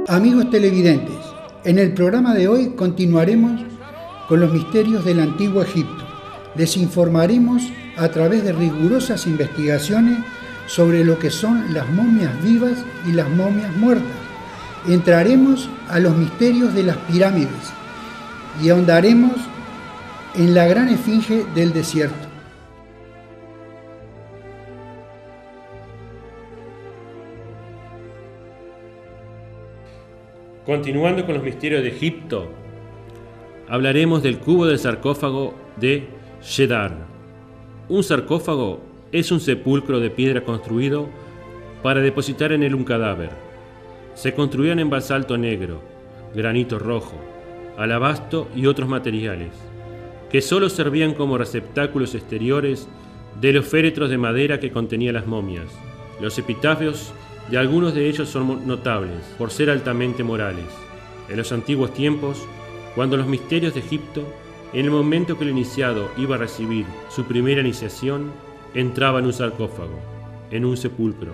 Amigos televidentes, en el programa de hoy continuaremos con los misterios del Antiguo Egipto. Les informaremos a través de rigurosas investigaciones sobre lo que son las momias vivas y las momias muertas. Entraremos a los misterios de las pirámides y ahondaremos en la gran esfinge del desierto. Continuando con los misterios de Egipto, hablaremos del cubo del sarcófago de Shedar. Un sarcófago es un sepulcro de piedra construido para depositar en él un cadáver. Se construían en basalto negro, granito rojo, alabastro y otros materiales, que solo servían como receptáculos exteriores de los féretros de madera que contenían las momias. Los epitafios de algunos de ellos son notables por ser altamente morales. En los antiguos tiempos, cuando los misterios de Egipto, en el momento que el iniciado iba a recibir su primera iniciación, entraba en un sarcófago, en un sepulcro,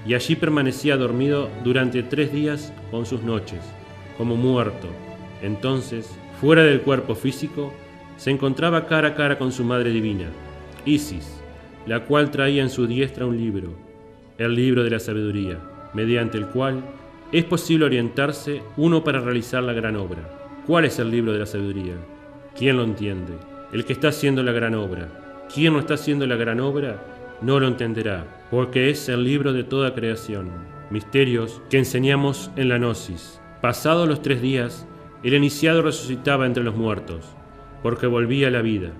y allí permanecía dormido durante 3 días con sus noches, como muerto. Entonces, fuera del cuerpo físico, se encontraba cara a cara con su madre divina, Isis, la cual traía en su diestra un libro, el libro de la sabiduría, mediante el cual es posible orientarse uno para realizar la gran obra. ¿Cuál es el libro de la sabiduría? ¿Quién lo entiende? El que está haciendo la gran obra. ¿Quién no está haciendo la gran obra? No lo entenderá, porque es el libro de toda creación. Misterios que enseñamos en la Gnosis. Pasados los 3 días, el iniciado resucitaba entre los muertos, porque volvía a la vida.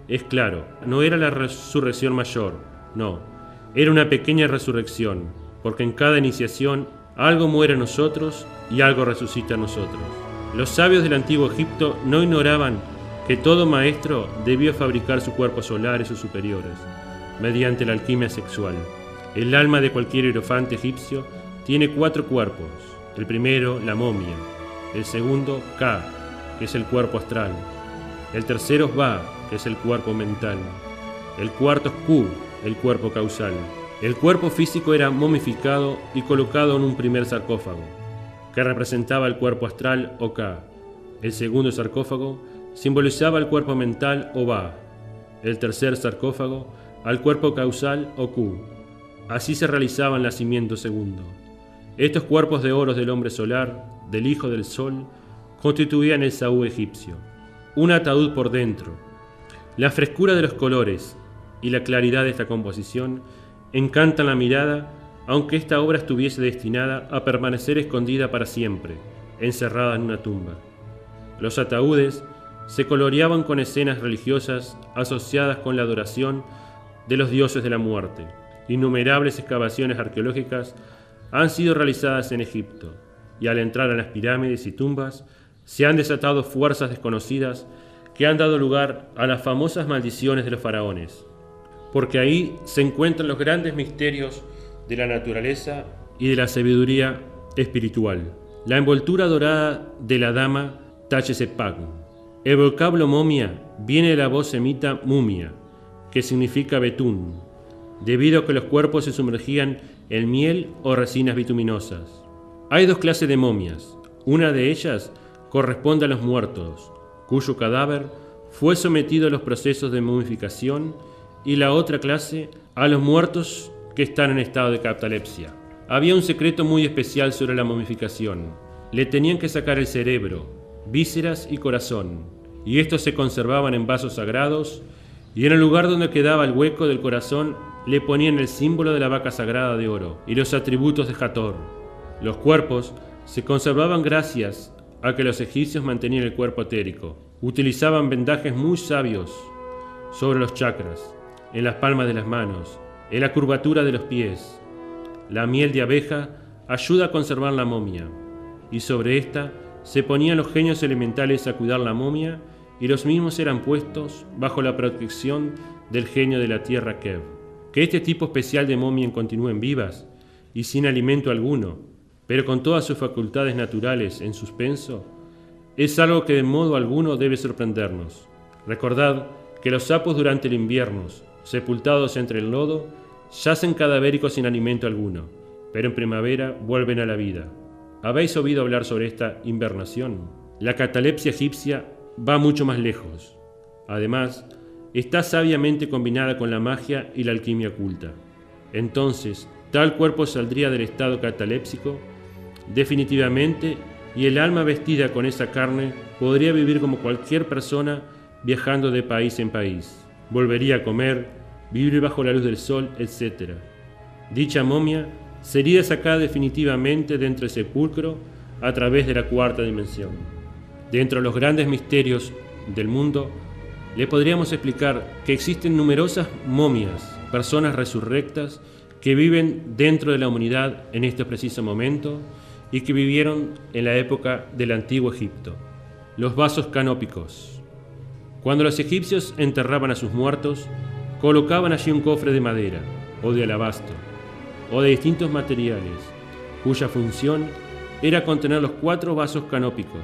Es claro, no era la resurrección mayor, no. Era una pequeña resurrección, porque en cada iniciación algo muere en nosotros y algo resucita en nosotros. Los sabios del antiguo Egipto no ignoraban que todo maestro debió fabricar su cuerpo solar y sus superiores, mediante la alquimia sexual. El alma de cualquier hierofante egipcio tiene 4 cuerpos. El primero, la momia. El segundo, Ka, que es el cuerpo astral. El tercero, Ba, que es el cuerpo mental. El cuarto es Ku, el cuerpo causal. El cuerpo físico era momificado y colocado en un primer sarcófago, que representaba el cuerpo astral o Ka. El segundo sarcófago simbolizaba el cuerpo mental o Ba. El tercer sarcófago al cuerpo causal o Ku. Así se realizaba el nacimiento segundo. Estos cuerpos de oro del hombre solar, del hijo del sol, constituían el Saúl egipcio. Un ataúd por dentro. La frescura de los colores y la claridad de esta composición encantan la mirada, aunque esta obra estuviese destinada a permanecer escondida para siempre, encerrada en una tumba. Los ataúdes se coloreaban con escenas religiosas asociadas con la adoración de los dioses de la muerte. Innumerables excavaciones arqueológicas han sido realizadas en Egipto, y al entrar a las pirámides y tumbas se han desatado fuerzas desconocidas que han dado lugar a las famosas maldiciones de los faraones, porque ahí se encuentran los grandes misterios de la naturaleza y de la sabiduría espiritual. La envoltura dorada de la dama Tachesepag. El vocablo momia viene de la voz semita mumia, que significa betún, debido a que los cuerpos se sumergían en miel o resinas bituminosas. Hay 2 clases de momias. Una de ellas corresponde a los muertos, cuyo cadáver fue sometido a los procesos de momificación, y la otra clase a los muertos que están en estado de catalepsia. Había un secreto muy especial sobre la momificación. Le tenían que sacar el cerebro, vísceras y corazón, y estos se conservaban en vasos sagrados, y en el lugar donde quedaba el hueco del corazón le ponían el símbolo de la vaca sagrada de oro y los atributos de Hathor. Los cuerpos se conservaban gracias a que los egipcios mantenían el cuerpo etérico. Utilizaban vendajes muy sabios sobre los chakras, en las palmas de las manos, en la curvatura de los pies. La miel de abeja ayuda a conservar la momia, y sobre esta se ponían los genios elementales a cuidar la momia, y los mismos eran puestos bajo la protección del genio de la tierra Kev. Que este tipo especial de momia continúen vivas y sin alimento alguno, pero con todas sus facultades naturales en suspenso, es algo que de modo alguno debe sorprendernos. Recordad que los sapos durante el invierno, sepultados entre el lodo, yacen cadavéricos sin alimento alguno, pero en primavera vuelven a la vida. ¿Habéis oído hablar sobre esta invernación? La catalepsia egipcia va mucho más lejos. Además, está sabiamente combinada con la magia y la alquimia oculta. Entonces, tal cuerpo saldría del estado catalépsico definitivamente, y el alma vestida con esa carne podría vivir como cualquier persona viajando de país en país. Volvería a comer, vivir bajo la luz del sol, etc. Dicha momia sería sacada definitivamente de entre el sepulcro a través de la cuarta dimensión. Dentro de los grandes misterios del mundo, le podríamos explicar que existen numerosas momias, personas resurrectas que viven dentro de la humanidad en este preciso momento y que vivieron en la época del Antiguo Egipto. Los vasos canópicos. Cuando los egipcios enterraban a sus muertos, colocaban allí un cofre de madera, o de alabastro, o de distintos materiales, cuya función era contener los 4 vasos canópicos.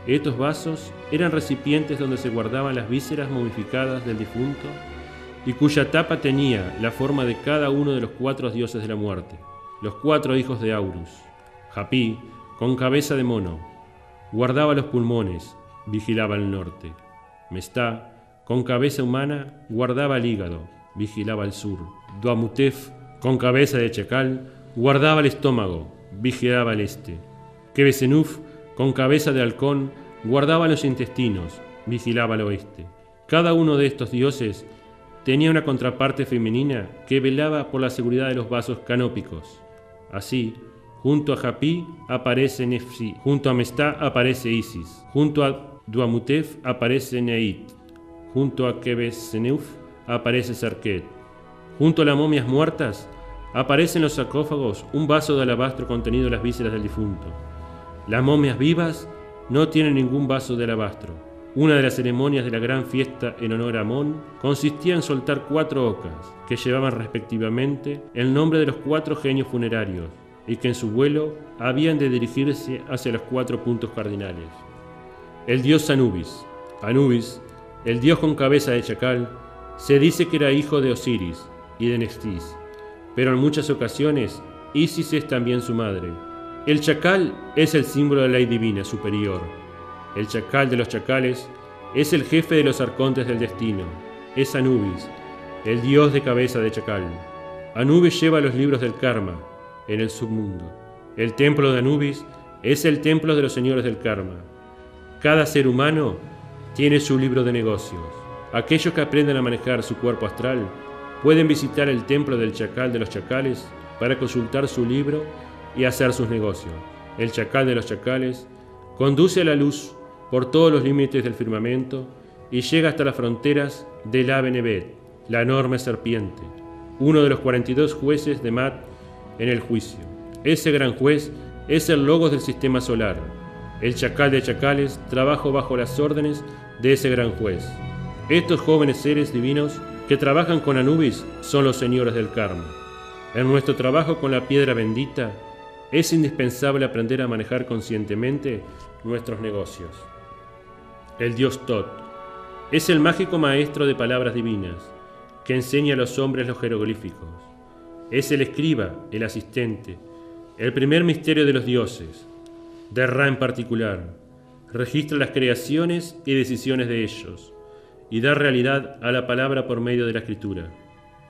Estos vasos eran recipientes donde se guardaban las vísceras momificadas del difunto y cuya tapa tenía la forma de cada uno de los 4 dioses de la muerte, los 4 hijos de Aurus. Japí, con cabeza de mono, guardaba los pulmones, vigilaba el norte. Mestá, con cabeza humana, guardaba el hígado, vigilaba el sur. Duamutef, con cabeza de chacal, guardaba el estómago, vigilaba el este. Quebesenuf, con cabeza de halcón, guardaba los intestinos, vigilaba el oeste. Cada uno de estos dioses tenía una contraparte femenina que velaba por la seguridad de los vasos canópicos. Así, junto a Japí aparece Nefsi, junto a Mestá aparece Isis, junto a Duamutef aparece Neit, junto a Quebesenuf aparece Serket. Junto a las momias muertas aparece en los sarcófagos un vaso de alabastro contenido las vísceras del difunto. Las momias vivas no tienen ningún vaso de alabastro. Una de las ceremonias de la gran fiesta en honor a Amón consistía en soltar 4 ocas, que llevaban respectivamente el nombre de los 4 genios funerarios, y que en su vuelo habían de dirigirse hacia los 4 puntos cardinales. El dios Anubis. Anubis, el dios con cabeza de chacal, se dice que era hijo de Osiris y de Neftis, pero en muchas ocasiones Isis es también su madre. El chacal es el símbolo de la ley divina superior. El chacal de los chacales es el jefe de los arcontes del destino. Es Anubis, el dios de cabeza de chacal. Anubis lleva los libros del karma en el submundo. El templo de Anubis es el templo de los señores del karma. Cada ser humano tiene su libro de negocios. Aquellos que aprenden a manejar su cuerpo astral pueden visitar el templo del chacal de los chacales para consultar su libro y hacer sus negocios. El chacal de los chacales conduce a la luz por todos los límites del firmamento y llega hasta las fronteras del Abenebet, la enorme serpiente, uno de los 42 jueces de Mat en el juicio. Ese gran juez es el logos del sistema solar. El chacal de chacales trabaja bajo las órdenes de ese gran juez. Estos jóvenes seres divinos que trabajan con Anubis son los señores del karma. En nuestro trabajo con la piedra bendita es indispensable aprender a manejar conscientemente nuestros negocios. El dios Tot es el mágico maestro de palabras divinas que enseña a los hombres los jeroglíficos. Es el escriba, el asistente, el primer misterio de los dioses. De Ra en particular, registra las creaciones y decisiones de ellos y da realidad a la palabra por medio de la escritura.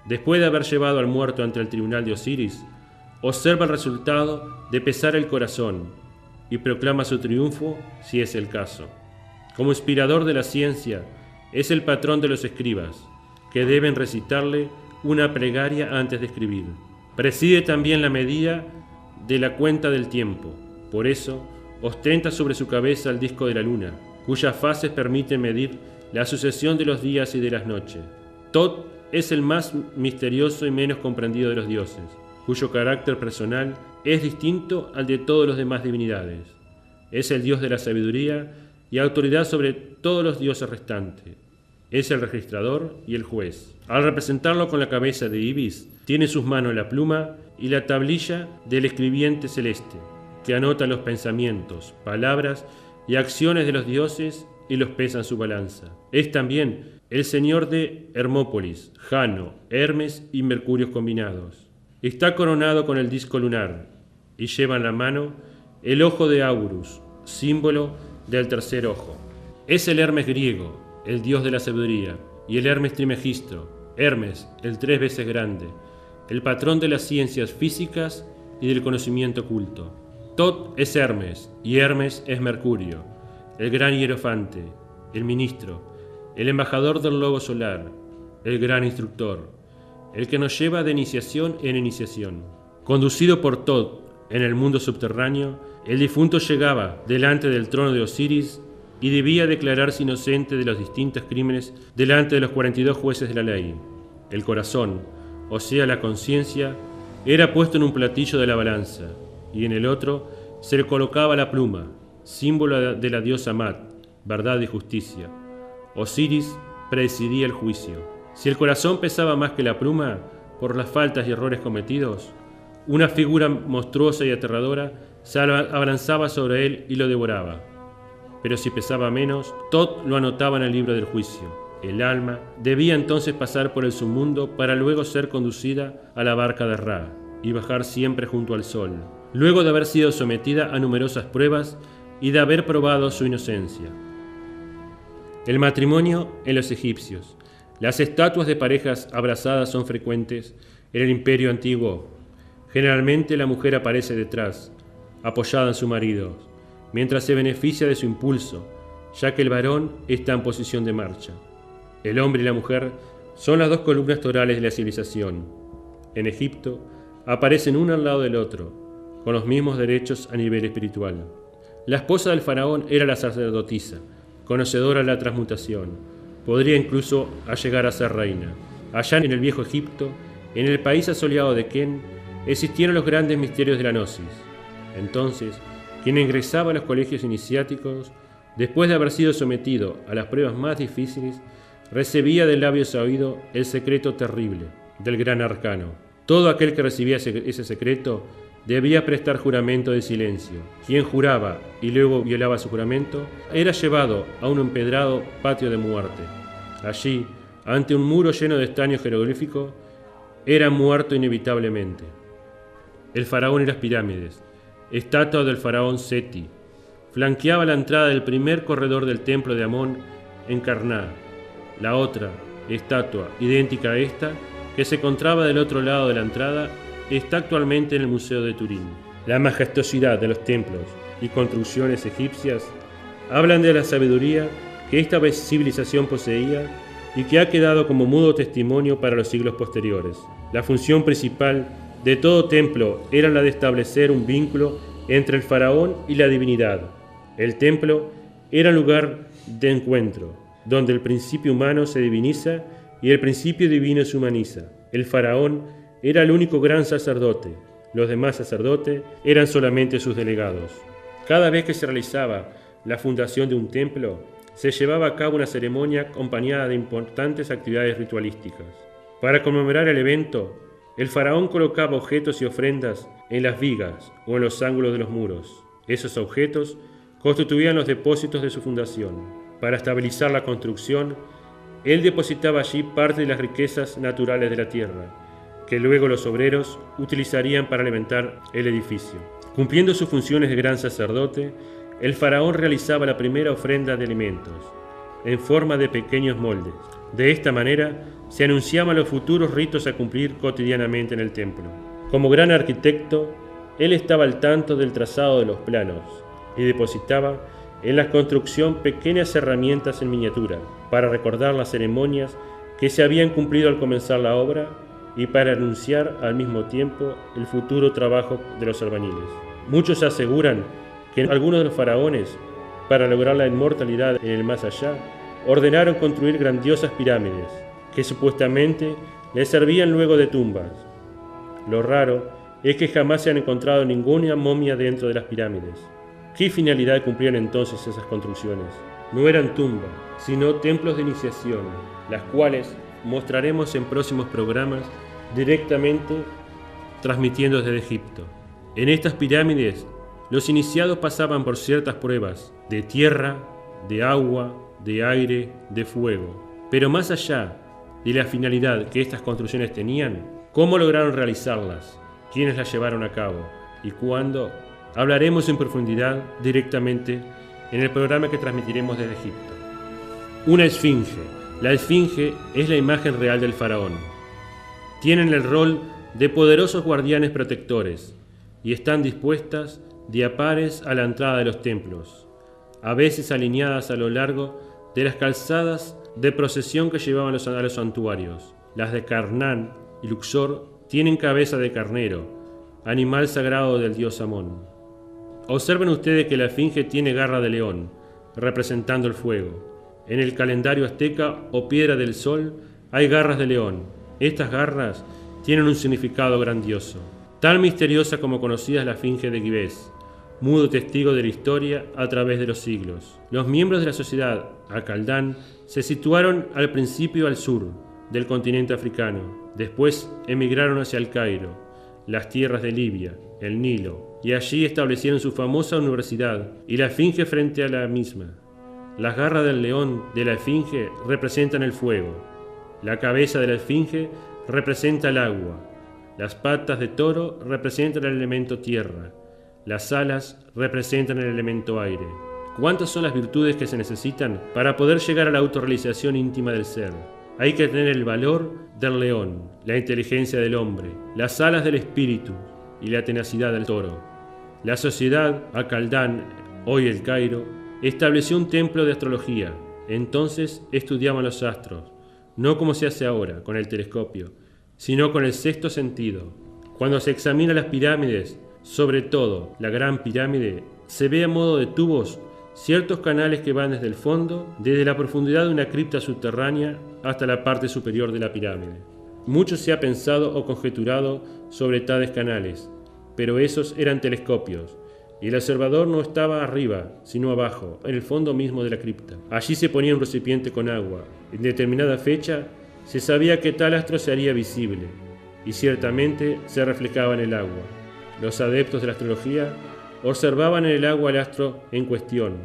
Después de haber llevado al muerto ante el tribunal de Osiris, observa el resultado de pesar el corazón y proclama su triunfo si es el caso. Como inspirador de la ciencia, es el patrón de los escribas, que deben recitarle una plegaria antes de escribir. Preside también la medida de la cuenta del tiempo. Por eso, ostenta sobre su cabeza el disco de la luna, cuyas fases permiten medir la sucesión de los días y de las noches. Tot es el más misterioso y menos comprendido de los dioses, cuyo carácter personal es distinto al de todas las demás divinidades. Es el dios de la sabiduría y autoridad sobre todos los dioses restantes. Es el registrador y el juez. Al representarlo con la cabeza de Ibis, tiene en sus manos la pluma y la tablilla del escribiente celeste, que anota los pensamientos, palabras y acciones de los dioses y los pesa en su balanza. Es también el señor de Hermópolis, Jano, Hermes y Mercurio combinados. Está coronado con el disco lunar y lleva en la mano el ojo de Aurus, símbolo del tercer ojo. Es el Hermes griego, el dios de la sabiduría, y el Hermes Trismegisto, Hermes, el 3 veces grande, el patrón de las ciencias físicas y del conocimiento oculto. Tot es Hermes, y Hermes es Mercurio, el gran hierofante, el ministro, el embajador del lobo solar, el gran instructor, el que nos lleva de iniciación en iniciación. Conducido por Tot en el mundo subterráneo, el difunto llegaba delante del trono de Osiris y debía declararse inocente de los distintos crímenes delante de los 42 jueces de la ley. El corazón, o sea la conciencia, era puesto en un platillo de la balanza, y en el otro se le colocaba la pluma, símbolo de la diosa Mat, verdad y justicia. Osiris presidía el juicio. Si el corazón pesaba más que la pluma, por las faltas y errores cometidos, una figura monstruosa y aterradora se abalanzaba sobre él y lo devoraba. Pero si pesaba menos, Tot lo anotaba en el libro del juicio. El alma debía entonces pasar por el submundo para luego ser conducida a la barca de Ra y bajar siempre junto al sol, luego de haber sido sometida a numerosas pruebas y de haber probado su inocencia. El matrimonio en los egipcios. Las estatuas de parejas abrazadas son frecuentes en el imperio antiguo. Generalmente la mujer aparece detrás, apoyada en su marido, mientras se beneficia de su impulso, ya que el varón está en posición de marcha. El hombre y la mujer son las dos columnas torales de la civilización. En Egipto aparecen uno al lado del otro, con los mismos derechos a nivel espiritual. La esposa del faraón era la sacerdotisa, conocedora de la transmutación. Podría incluso llegar a ser reina. Allá en el viejo Egipto, en el país asoleado de Ken, existieron los grandes misterios de la gnosis. Entonces, quien ingresaba a los colegios iniciáticos, después de haber sido sometido a las pruebas más difíciles, recibía del labio sabido el secreto terrible del gran arcano. Todo aquel que recibía ese secreto debía prestar juramento de silencio. Quien juraba y luego violaba su juramento era llevado a un empedrado patio de muerte. Allí, ante un muro lleno de estaño jeroglífico, era muerto inevitablemente. El faraón y las pirámides. Estatua del faraón Seti. Flanqueaba la entrada del primer corredor del templo de Amón en Karná. La otra, estatua idéntica a esta, que se encontraba del otro lado de la entrada, está actualmente en el Museo de Turín. La majestuosidad de los templos y construcciones egipcias hablan de la sabiduría que esta civilización poseía y que ha quedado como mudo testimonio para los siglos posteriores. La función principal de todo templo era la de establecer un vínculo entre el faraón y la divinidad. El templo era lugar de encuentro, donde el principio humano se diviniza y el principio divino se humaniza. El faraón era el único gran sacerdote. Los demás sacerdotes eran solamente sus delegados. Cada vez que se realizaba la fundación de un templo, se llevaba a cabo una ceremonia acompañada de importantes actividades ritualísticas. Para conmemorar el evento, el faraón colocaba objetos y ofrendas en las vigas o en los ángulos de los muros. Esos objetos constituían los depósitos de su fundación. Para estabilizar la construcción, él depositaba allí parte de las riquezas naturales de la tierra, que luego los obreros utilizarían para alimentar el edificio. Cumpliendo sus funciones de gran sacerdote, el faraón realizaba la primera ofrenda de alimentos, en forma de pequeños moldes. De esta manera, se anunciaban los futuros ritos a cumplir cotidianamente en el templo. Como gran arquitecto, él estaba al tanto del trazado de los planos y depositaba en la construcción pequeñas herramientas en miniatura para recordar las ceremonias que se habían cumplido al comenzar la obra y para anunciar al mismo tiempo el futuro trabajo de los albañiles. Muchos aseguran que algunos de los faraones, para lograr la inmortalidad en el más allá, ordenaron construir grandiosas pirámides, que supuestamente les servían luego de tumbas. Lo raro es que jamás se han encontrado ninguna momia dentro de las pirámides. ¿Qué finalidad cumplían entonces esas construcciones? No eran tumbas, sino templos de iniciación, las cuales mostraremos en próximos programas directamente transmitiendo desde Egipto. En estas pirámides, los iniciados pasaban por ciertas pruebas de tierra, de agua, de aire, de fuego. Pero más allá de la finalidad que estas construcciones tenían, ¿cómo lograron realizarlas? ¿Quiénes las llevaron a cabo? ¿Y cuándo hablaremos en profundidad directamente en el programa que transmitiremos desde Egipto. Una esfinge. La esfinge es la imagen real del faraón. Tienen el rol de poderosos guardianes protectores y están dispuestas de a pares a la entrada de los templos, a veces alineadas a lo largo de las calzadas de procesión que llevaban a los santuarios. Las de Karnan y Luxor tienen cabeza de carnero, animal sagrado del dios Amón. Observen ustedes que la esfinge tiene garra de león, representando el fuego. En el calendario azteca o piedra del sol hay garras de león. Estas garras tienen un significado grandioso, tan misteriosa como conocida es la esfinge de Gibes, mudo testigo de la historia a través de los siglos. Los miembros de la sociedad Akaldán se situaron al principio al sur del continente africano, después emigraron hacia el Cairo, las tierras de Libia, el Nilo, y allí establecieron su famosa universidad y la esfinge frente a la misma. Las garras del león de la esfinge representan el fuego, la cabeza de la esfinge representa el agua, las patas de toro representan el elemento tierra, las alas representan el elemento aire. ¿Cuántas son las virtudes que se necesitan para poder llegar a la autorrealización íntima del ser? Hay que tener el valor del león, la inteligencia del hombre, las alas del espíritu y la tenacidad del toro. La sociedad Akaldán, hoy el Cairo, estableció un templo de astrología. Entonces estudiaban los astros, no como se hace ahora, con el telescopio, sino con el sexto sentido. Cuando se examina las pirámides, sobre todo la Gran Pirámide, se ve a modo de tubos ciertos canales que van desde el fondo, desde la profundidad de una cripta subterránea hasta la parte superior de la pirámide. Mucho se ha pensado o conjeturado sobre tales canales, pero esos eran telescopios, y el observador no estaba arriba, sino abajo, en el fondo mismo de la cripta. Allí se ponía un recipiente con agua. En determinada fecha se sabía que tal astro se haría visible, y ciertamente se reflejaba en el agua. Los adeptos de la astrología observaban en el agua el astro en cuestión,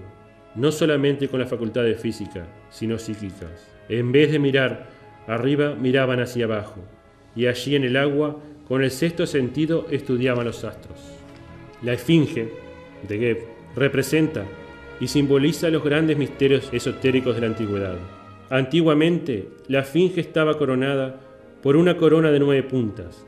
no solamente con las facultades físicas, sino psíquicas. En vez de mirar arriba, miraban hacia abajo, y allí en el agua, con el sexto sentido, estudiaban los astros. La esfinge de Geb representa y simboliza los grandes misterios esotéricos de la antigüedad. Antiguamente, la esfinge estaba coronada por una corona de 9 puntas,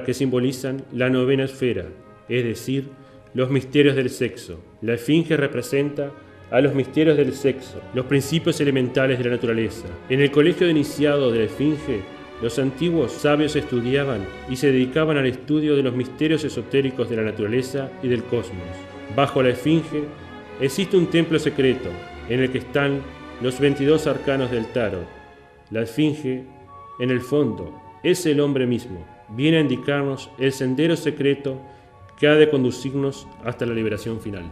que simbolizan la novena esfera, es decir, los misterios del sexo. La esfinge representa a los misterios del sexo, los principios elementales de la naturaleza. En el colegio de iniciado de la esfinge, los antiguos sabios estudiaban y se dedicaban al estudio de los misterios esotéricos de la naturaleza y del cosmos. Bajo la esfinge existe un templo secreto en el que están los 22 arcanos del tarot. La esfinge, en el fondo, es el hombre mismo. Viene a indicarnos el sendero secreto que ha de conducirnos hasta la liberación final.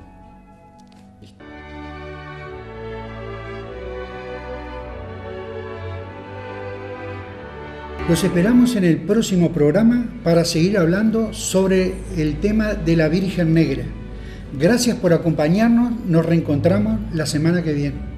Los esperamos en el próximo programa para seguir hablando sobre el tema de la Virgen Negra. Gracias por acompañarnos, nos reencontramos la semana que viene.